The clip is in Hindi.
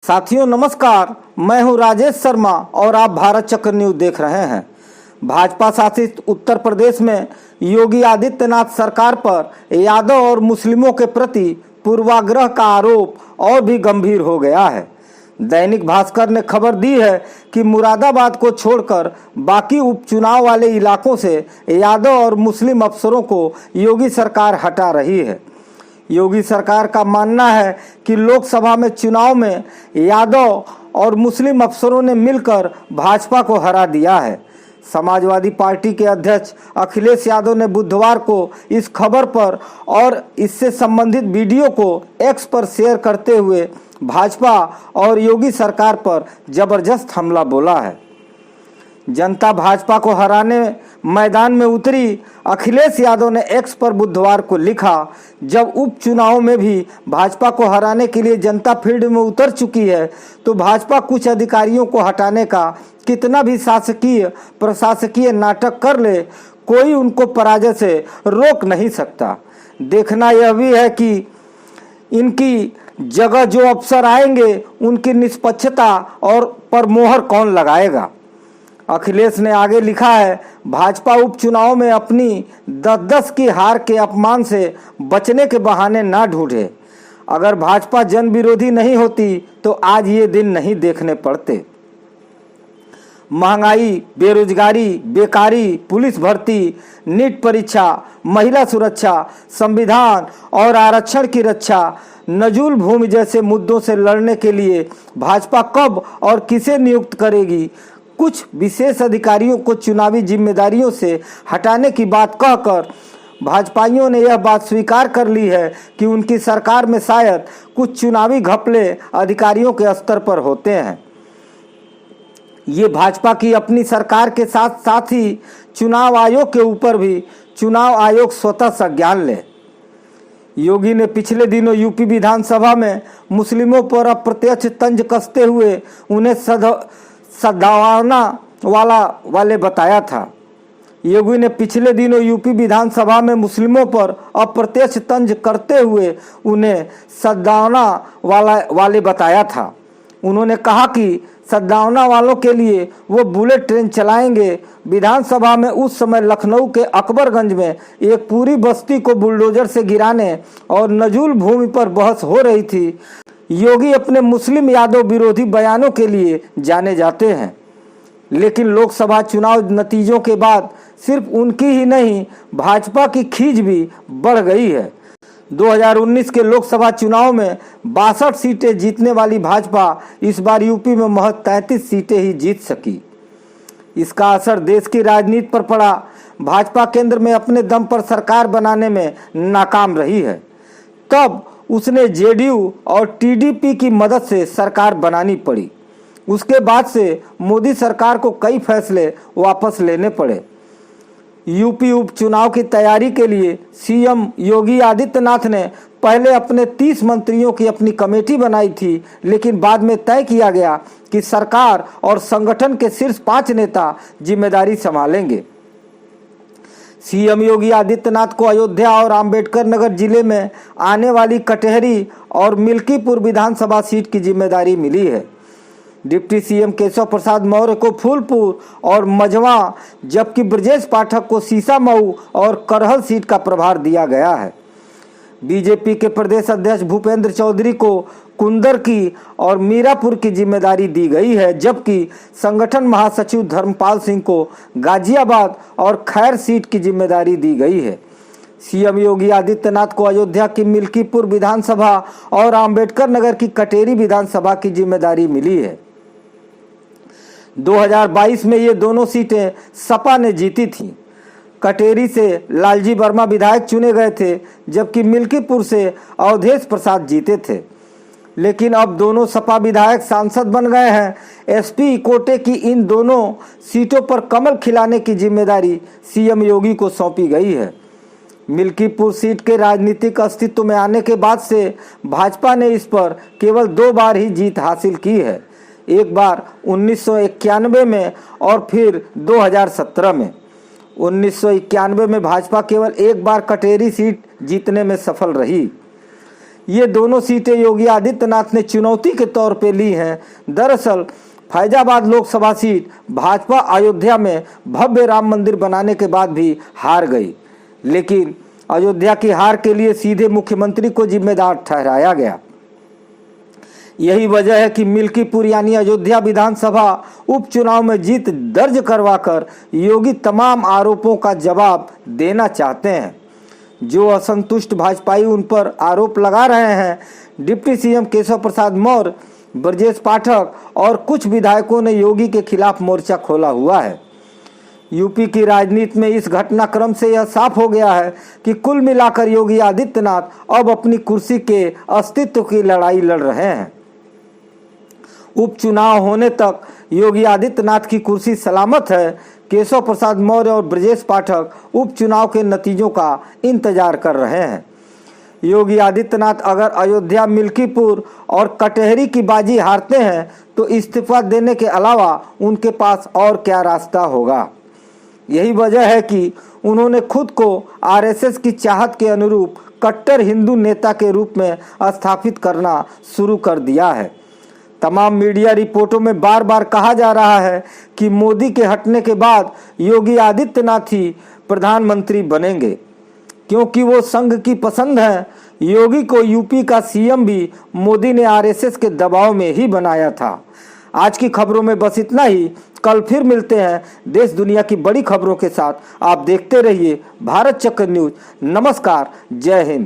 साथियों नमस्कार, मैं हूं राजेश शर्मा और आप भारत चक्र न्यूज देख रहे हैं। भाजपा शासित उत्तर प्रदेश में योगी आदित्यनाथ सरकार पर यादव और मुस्लिमों के प्रति पूर्वाग्रह का आरोप और भी गंभीर हो गया है। दैनिक भास्कर ने खबर दी है कि मुरादाबाद को छोड़कर बाकी उपचुनाव वाले इलाकों से यादव और मुस्लिम अफसरों को योगी सरकार हटा रही है। योगी सरकार का मानना है कि लोकसभा में चुनाव में यादव और मुस्लिम अफसरों ने मिलकर भाजपा को हरा दिया है। समाजवादी पार्टी के अध्यक्ष अखिलेश यादव ने बुधवार को इस खबर पर और इससे संबंधित वीडियो को एक्स पर शेयर करते हुए भाजपा और योगी सरकार पर जबरदस्त हमला बोला है। जनता भाजपा को हराने मैदान में उतरी। अखिलेश यादव ने एक्स पर बुधवार को लिखा, जब उपचुनाव में भी भाजपा को हराने के लिए जनता फील्ड में उतर चुकी है तो भाजपा कुछ अधिकारियों को हटाने का कितना भी शासकीय प्रशासकीय नाटक कर ले, कोई उनको पराजय से रोक नहीं सकता। देखना यह भी है कि इनकी जगह जो अफसर आएंगे उनकी निष्पक्षता और पर मोहर कौन लगाएगा। अखिलेश ने आगे लिखा है, भाजपा उपचुनाव में अपनी 10-10 की हार के अपमान से बचने के बहाने ना ढूंढे। अगर भाजपा जन विरोधी नहीं होती तो आज ये दिन नहीं देखने पड़ते। महंगाई, बेरोजगारी, बेकारी, पुलिस भर्ती, नीट परीक्षा, महिला सुरक्षा, संविधान और आरक्षण की रक्षा, नजूल भूमि जैसे मुद्दों से लड़ने के लिए भाजपा कब और किसे नियुक्त करेगी। कुछ विशेष अधिकारियों को चुनावी जिम्मेदारियों से हटाने की बात कहकर भाजपाइयों ने यह बात स्वीकार कर ली है कि उनकी सरकार में शायद कुछ चुनावी घपले अधिकारियों के स्तर पर होते हैं। ये भाजपा की अपनी सरकार के साथ साथ ही चुनाव आयोग के ऊपर भी चुनाव आयोग स्वतः संज्ञान ले। योगी ने पिछले दिनों यूपी विधानसभा में मुस्लिमों पर अप्रत्यक्ष तंज कसते हुए उन्हें सद्भावना वाले बताया था। योगी ने पिछले दिनों यूपी विधानसभा में मुस्लिमों पर अप्रत्यक्ष तंज करते हुए उन्हें सद्भावना वाले बताया था। उन्होंने कहा कि सद्भावना वालों के लिए वो बुलेट ट्रेन चलाएंगे। विधानसभा में उस समय लखनऊ के अकबरगंज में एक पूरी बस्ती को बुलडोजर से गिराने और नजूल भूमि पर बहस हो रही थी। योगी अपने मुस्लिम यादव विरोधी बयानों के लिए जाने जाते हैं, लेकिन लोकसभा चुनाव नतीजों के बाद सिर्फ उनकी ही नहीं भाजपा की खींच भी बढ़ गई है। 2019 के लोकसभा चुनाव में 62 सीटें जीतने वाली भाजपा इस बार यूपी में महज 33 सीटें ही जीत सकी। इसका असर देश की राजनीति पर पड़ा। भाजपा केंद्र में अपने दम पर सरकार बनाने में नाकाम रही है। तब उसने जेडीयू और टीडीपी की मदद से सरकार बनानी पड़ी। उसके बाद से मोदी सरकार को कई फैसले वापस लेने पड़े। यूपी उपचुनाव की तैयारी के लिए सीएम योगी आदित्यनाथ ने पहले अपने 30 मंत्रियों की अपनी कमेटी बनाई थी, लेकिन बाद में तय किया गया कि सरकार और संगठन के शीर्ष 5 नेता जिम्मेदारी संभालेंगे। सीएम योगी आदित्यनाथ को अयोध्या और अंबेडकर नगर जिले में आने वाली कटहरी और मिल्कीपुर विधानसभा सीट की जिम्मेदारी मिली है। डिप्टी सीएम केशव प्रसाद मौर्य को फूलपुर और मझवा, जबकि ब्रजेश पाठक को सीसामऊ और करहल सीट का प्रभार दिया गया है। बीजेपी के प्रदेश अध्यक्ष भूपेंद्र चौधरी को कुंदरकी और मीरापुर की जिम्मेदारी दी गई है, जबकि संगठन महासचिव धर्मपाल सिंह को गाजियाबाद और खैर सीट की जिम्मेदारी दी गई है। सीएम योगी आदित्यनाथ को अयोध्या की मिल्कीपुर विधानसभा और अंबेडकर नगर की कटेरी विधानसभा की जिम्मेदारी मिली है। 2022 में ये दोनों सीटें सपा ने जीती थीं। कटेरी से लालजी वर्मा विधायक चुने गए थे, जबकि मिल्कीपुर से अवधेश प्रसाद जीते थे। लेकिन अब दोनों सपा विधायक सांसद बन गए हैं। एसपी कोटे की इन दोनों सीटों पर कमल खिलाने की जिम्मेदारी सीएम योगी को सौंपी गई है। मिल्कीपुर सीट के राजनीतिक अस्तित्व में आने के बाद से भाजपा ने इस पर केवल 2 बार ही जीत हासिल की है, एक बार 1991 में और फिर 2017 में। 1991 में भाजपा केवल एक बार कटेरी सीट जीतने में सफल रही। ये दोनों सीटें योगी आदित्यनाथ ने चुनौती के तौर पे ली हैं। दरअसल फैजाबाद लोकसभा सीट भाजपा अयोध्या में भव्य राम मंदिर बनाने के बाद भी हार गई, लेकिन अयोध्या की हार के लिए सीधे मुख्यमंत्री को जिम्मेदार ठहराया गया। यही वजह है कि मिल्कीपुर यानी अयोध्या विधानसभा उपचुनाव में जीत दर्ज करवाकर योगी तमाम आरोपों का जवाब देना चाहते हैं। जो असंतुष्ट भाजपाई उन पर आरोप लगा रहे हैं। डिप्टी सीएम केशव प्रसाद मौर्य, ब्रजेश पाठक और कुछ विधायकों ने योगी के खिलाफ मोर्चा खोला हुआ है। यूपी की राजनीति में इस घटनाक्रम से यह साफ हो गया है कि कुल मिलाकर योगी आदित्यनाथ अब अपनी कुर्सी के अस्तित्व की लड़ाई लड़ रहे हैं। उपचुनाव होने तक योगी आदित्यनाथ की कुर्सी सलामत है। केशव प्रसाद मौर्य और ब्रजेश पाठक उपचुनाव के नतीजों का इंतजार कर रहे हैं। योगी आदित्यनाथ अगर अयोध्या, मिल्कीपुर और कटहरी की बाजी हारते हैं तो इस्तीफा देने के अलावा उनके पास और क्या रास्ता होगा। यही वजह है कि उन्होंने खुद को आरएसएस की चाहत के अनुरूप कट्टर हिंदू नेता के रूप में स्थापित करना शुरू कर दिया है। तमाम मीडिया रिपोर्टों में बार बार कहा जा रहा है कि मोदी के हटने के बाद योगी आदित्यनाथ ही प्रधानमंत्री बनेंगे, क्योंकि वो संघ की पसंद है। योगी को यूपी का सीएम भी मोदी ने आरएसएस के दबाव में ही बनाया था। आज की खबरों में बस इतना ही। कल फिर मिलते हैं देश दुनिया की बड़ी खबरों के साथ। आप देखते रहिए भारत चक्र न्यूज। नमस्कार, जय हिंद।